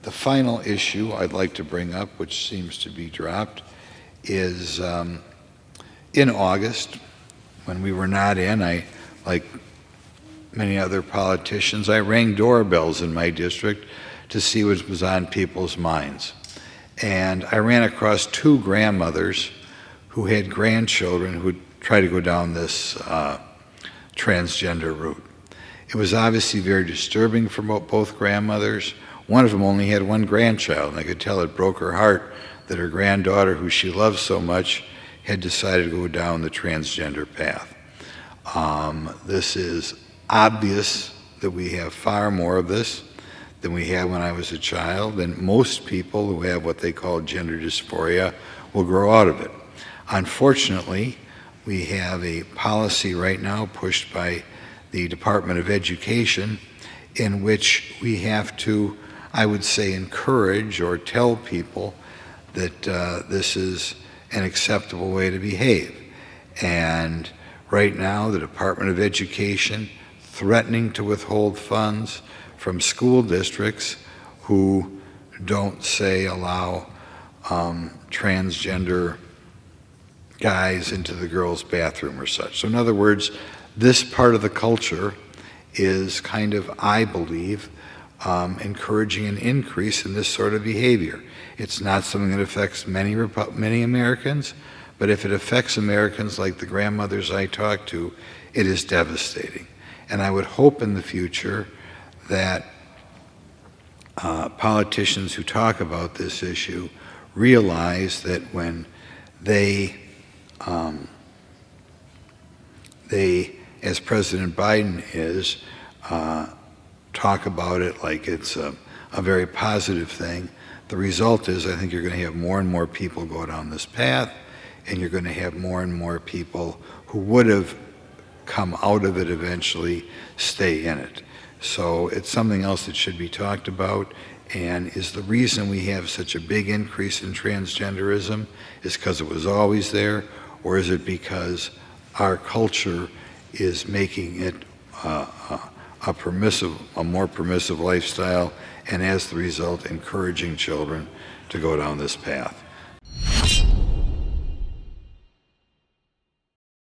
The final issue I'd like to bring up, which seems to be dropped, is in August, when we were not in, like many other politicians, I rang doorbells in my district to see what was on people's minds. And I ran across two grandmothers who had grandchildren who tried to go down this transgender route. It was obviously very disturbing for both grandmothers. One of them only had one grandchild, and I could tell it broke her heart that her granddaughter, who she loved so much, had decided to go down the transgender path. This is obvious that we have far more of this than we had when I was a child, and most people who have what they call gender dysphoria will grow out of it. Unfortunately, we have a policy right now pushed by the Department of Education in which we have to, I would say, encourage or tell people that this is an acceptable way to behave. And right now, the Department of Education threatening to withhold funds from school districts who don't, say, allow transgender guys into the girls' bathroom or such. So in other words, this part of the culture is kind of, I believe, encouraging an increase in this sort of behavior. It's not something that affects many Americans, but if it affects Americans like the grandmothers I talked to, it is devastating. And I would hope in the future that politicians who talk about this issue realize that when they, as President Biden is, talk about it like it's a very positive thing, the result is I think you're going to have more and more people go down this path, and you're going to have more and more people who would have come out of it eventually stay in it. So it's something else that should be talked about. And is the reason we have such a big increase in transgenderism is because it was always there, or is it because our culture is making it a more permissive lifestyle, and as the result encouraging children to go down this path?